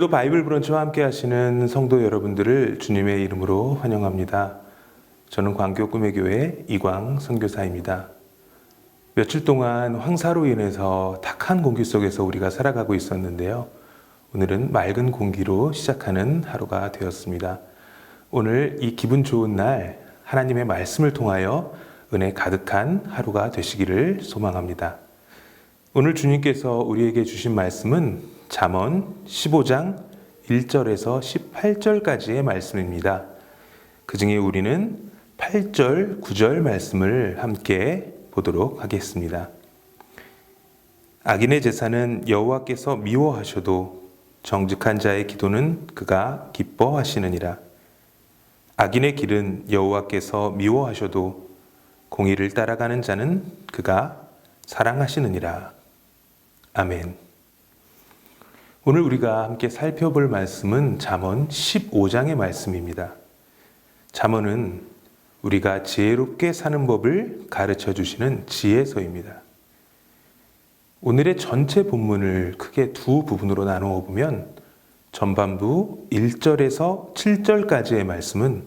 오늘도 바이블 브런치와 함께 하시는 성도 여러분들을 주님의 이름으로 환영합니다. 저는 광교 꿈의 교회 이광 선교사입니다. 며칠 동안 황사로 인해서 탁한 공기 속에서 우리가 살아가고 있었는데요. 오늘은 맑은 공기로 시작하는 하루가 되었습니다. 오늘 이 기분 좋은 날 하나님의 말씀을 통하여 은혜 가득한 하루가 되시기를 소망합니다. 오늘 주님께서 우리에게 주신 말씀은 잠언 15장 1절에서 18절까지의 말씀입니다. 그 중에 우리는 8절, 9절 말씀을 함께 보도록 하겠습니다. 악인의 제사는 여호와께서 미워하셔도 정직한 자의 기도는 그가 기뻐하시느니라. 악인의 길은 여호와께서 미워하셔도 공의를 따라가는 자는 그가 사랑하시느니라. 아멘. 오늘 우리가 함께 살펴볼 말씀은 잠언 15장의 말씀입니다. 잠언은 우리가 지혜롭게 사는 법을 가르쳐 주시는 지혜서입니다. 오늘의 전체 본문을 크게 두 부분으로 나누어 보면 전반부 1절에서 7절까지의 말씀은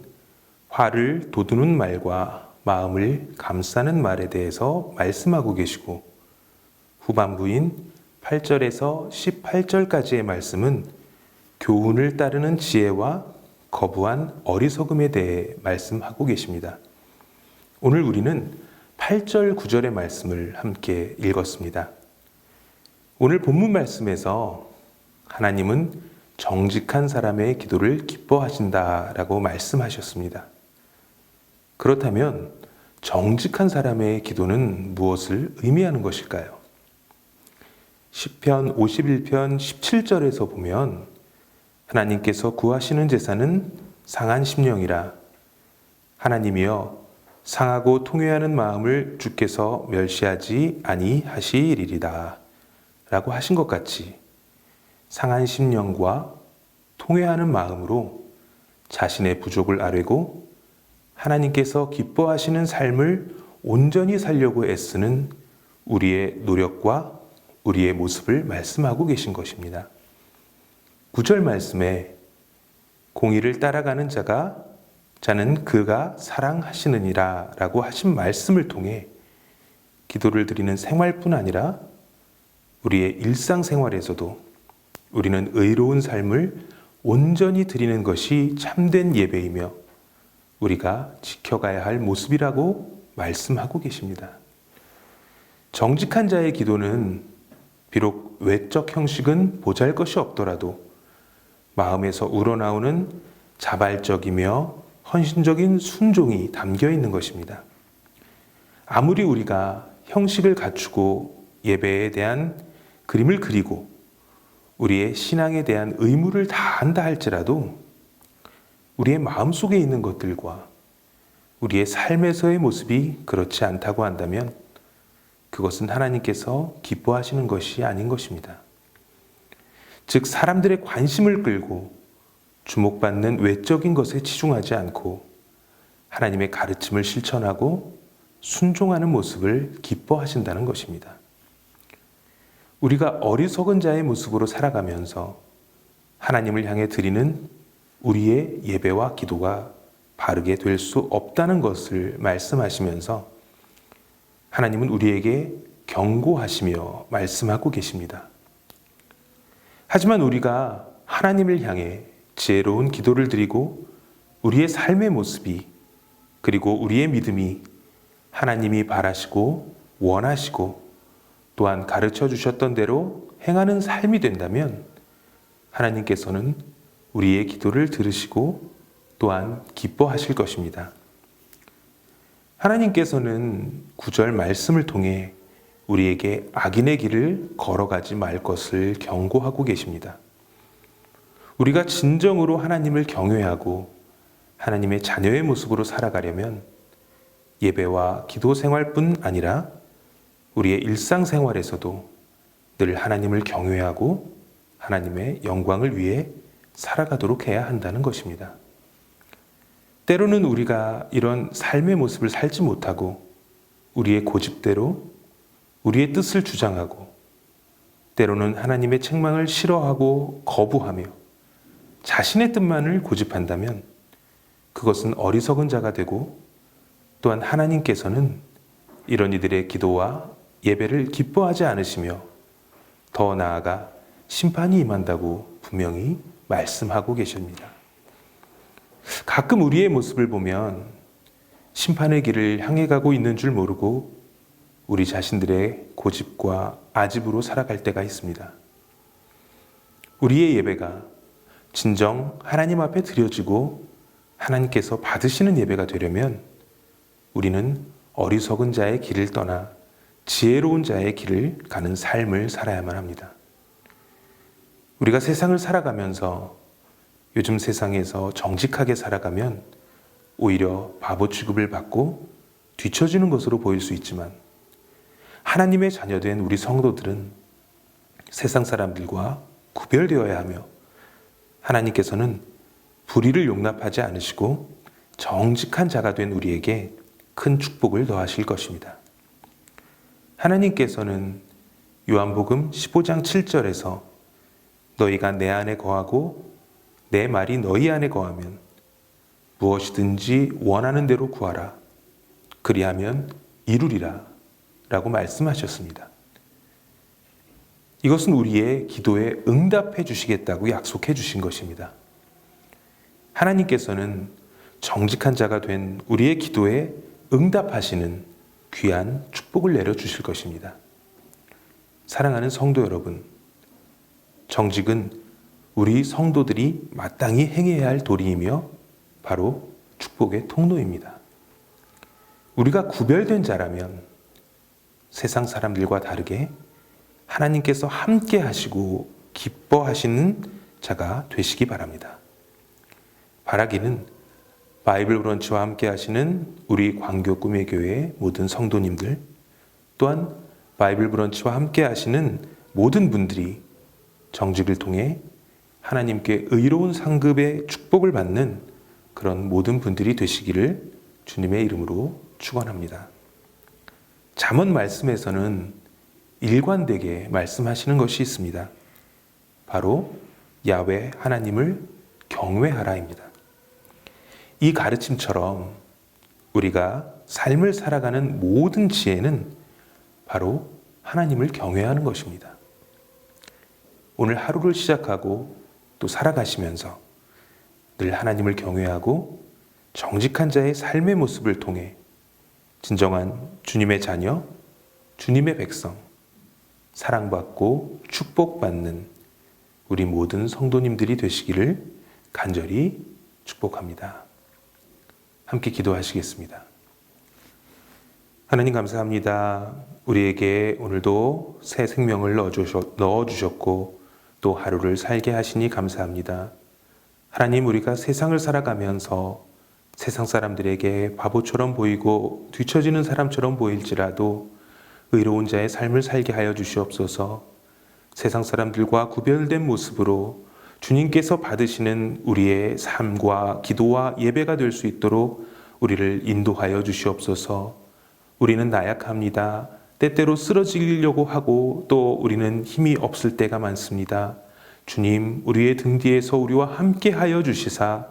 화를 돋우는 말과 마음을 감싸는 말에 대해서 말씀하고 계시고, 후반부인 8절에서 18절까지의 말씀은 교훈을 따르는 지혜와 거부한 어리석음에 대해 말씀하고 계십니다. 오늘 우리는 8절, 9절의 말씀을 함께 읽었습니다. 오늘 본문 말씀에서 하나님은 정직한 사람의 기도를 기뻐하신다라고 말씀하셨습니다. 그렇다면 정직한 사람의 기도는 무엇을 의미하는 것일까요? 시편 51편 17절에서 보면 하나님께서 구하시는 제사는 상한 심령이라. 하나님이여 상하고 통회하는 마음을 주께서 멸시하지 아니하시리이다 라고 하신 것 같이 상한 심령과 통회하는 마음으로 자신의 부족을 아뢰고 하나님께서 기뻐하시는 삶을 온전히 살려고 애쓰는 우리의 노력과 우리의 모습을 말씀하고 계신 것입니다. 9절 말씀에 공의를 따라가는 자는 그가 사랑하시느니라 라고 하신 말씀을 통해 기도를 드리는 생활뿐 아니라 우리의 일상생활에서도 우리는 의로운 삶을 온전히 드리는 것이 참된 예배이며 우리가 지켜가야 할 모습이라고 말씀하고 계십니다. 정직한 자의 기도는 비록 외적 형식은 보잘것이 없더라도 마음에서 우러나오는 자발적이며 헌신적인 순종이 담겨 있는 것입니다. 아무리 우리가 형식을 갖추고 예배에 대한 그림을 그리고 우리의 신앙에 대한 의무를 다한다 할지라도 우리의 마음속에 있는 것들과 우리의 삶에서의 모습이 그렇지 않다고 한다면 그것은 하나님께서 기뻐하시는 것이 아닌 것입니다. 즉 사람들의 관심을 끌고 주목받는 외적인 것에 치중하지 않고 하나님의 가르침을 실천하고 순종하는 모습을 기뻐하신다는 것입니다. 우리가 어리석은 자의 모습으로 살아가면서 하나님을 향해 드리는 우리의 예배와 기도가 바르게 될 수 없다는 것을 말씀하시면서 하나님은 우리에게 경고하시며 말씀하고 계십니다. 하지만 우리가 하나님을 향해 지혜로운 기도를 드리고 우리의 삶의 모습이 그리고 우리의 믿음이 하나님이 바라시고 원하시고 또한 가르쳐 주셨던 대로 행하는 삶이 된다면 하나님께서는 우리의 기도를 들으시고 또한 기뻐하실 것입니다. 하나님께서는 9절 말씀을 통해 우리에게 악인의 길을 걸어가지 말 것을 경고하고 계십니다. 우리가 진정으로 하나님을 경외하고 하나님의 자녀의 모습으로 살아가려면 예배와 기도 생활뿐 아니라 우리의 일상생활에서도 늘 하나님을 경외하고 하나님의 영광을 위해 살아가도록 해야 한다는 것입니다. 때로는 우리가 이런 삶의 모습을 살지 못하고 우리의 고집대로 우리의 뜻을 주장하고 때로는 하나님의 책망을 싫어하고 거부하며 자신의 뜻만을 고집한다면 그것은 어리석은 자가 되고, 또한 하나님께서는 이런 이들의 기도와 예배를 기뻐하지 않으시며 더 나아가 심판이 임한다고 분명히 말씀하고 계십니다. 가끔 우리의 모습을 보면 심판의 길을 향해 가고 있는 줄 모르고 우리 자신들의 고집과 아집으로 살아갈 때가 있습니다. 우리의 예배가 진정 하나님 앞에 드려지고 하나님께서 받으시는 예배가 되려면 우리는 어리석은 자의 길을 떠나 지혜로운 자의 길을 가는 삶을 살아야만 합니다. 우리가 세상을 살아가면서 요즘 세상에서 정직하게 살아가면 오히려 바보 취급을 받고 뒤처지는 것으로 보일 수 있지만, 하나님의 자녀된 우리 성도들은 세상 사람들과 구별되어야 하며 하나님께서는 불의를 용납하지 않으시고 정직한 자가 된 우리에게 큰 축복을 더하실 것입니다. 하나님께서는 요한복음 15장 7절에서 너희가 내 안에 거하고 내 말이 너희 안에 거하면 무엇이든지 원하는 대로 구하라. 그리하면 이루리라 라고 말씀하셨습니다. 이것은 우리의 기도에 응답해 주시겠다고 약속해 주신 것입니다. 하나님께서는 정직한 자가 된 우리의 기도에 응답하시는 귀한 축복을 내려주실 것입니다. 사랑하는 성도 여러분, 정직은 우리 성도들이 마땅히 행해야 할 도리이며 바로 축복의 통로입니다. 우리가 구별된 자라면 세상 사람들과 다르게 하나님께서 함께 하시고 기뻐하시는 자가 되시기 바랍니다. 바라기는 바이블 브런치와 함께 하시는 우리 광교 꿈의 교회 모든 성도님들, 또한 바이블 브런치와 함께 하시는 모든 분들이 정직을 통해 하나님께 의로운 상급의 축복을 받는 그런 모든 분들이 되시기를 주님의 이름으로 축원합니다. 잠언 말씀에서는 일관되게 말씀하시는 것이 있습니다. 바로 야훼 하나님을 경외하라입니다. 이 가르침처럼 우리가 삶을 살아가는 모든 지혜는 바로 하나님을 경외하는 것입니다. 오늘 하루를 시작하고 또 살아가시면서 늘 하나님을 경외하고 정직한 자의 삶의 모습을 통해 진정한 주님의 자녀, 주님의 백성, 사랑받고 축복받는 우리 모든 성도님들이 되시기를 간절히 축복합니다. 함께 기도하시겠습니다. 하나님 감사합니다. 우리에게 오늘도 새 생명을 넣어주셨고 또 하루를 살게 하시니 감사합니다. 하나님, 우리가 세상을 살아가면서 세상 사람들에게 바보처럼 보이고 뒤처지는 사람처럼 보일지라도 의로운 자의 삶을 살게 하여 주시옵소서. 세상 사람들과 구별된 모습으로 주님께서 받으시는 우리의 삶과 기도와 예배가 될 수 있도록 우리를 인도하여 주시옵소서. 우리는 나약합니다. 때때로 쓰러지려고 하고 또 우리는 힘이 없을 때가 많습니다. 주님, 우리의 등 뒤에서 우리와 함께 하여 주시사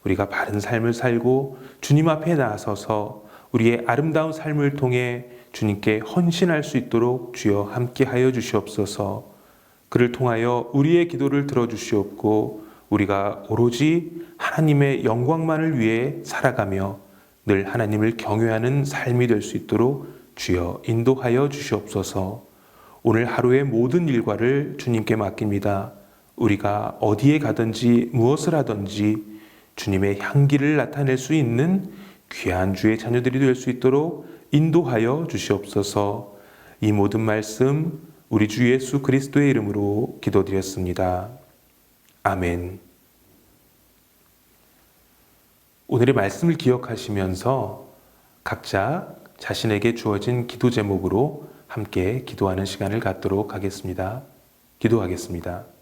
우리가 바른 삶을 살고 주님 앞에 나서서 우리의 아름다운 삶을 통해 주님께 헌신할 수 있도록 주여 함께 하여 주시옵소서. 그를 통하여 우리의 기도를 들어주시옵고 우리가 오로지 하나님의 영광만을 위해 살아가며 늘 하나님을 경외하는 삶이 될 수 있도록 주여 인도하여 주시옵소서. 오늘 하루의 모든 일과를 주님께 맡깁니다. 우리가 어디에 가든지 무엇을 하든지 주님의 향기를 나타낼 수 있는 귀한 주의 자녀들이 될 수 있도록 인도하여 주시옵소서. 이 모든 말씀 우리 주 예수 그리스도의 이름으로 기도드렸습니다. 아멘. 오늘의 말씀을 기억하시면서 각자 자신에게 주어진 기도 제목으로 함께 기도하는 시간을 갖도록 하겠습니다. 기도하겠습니다.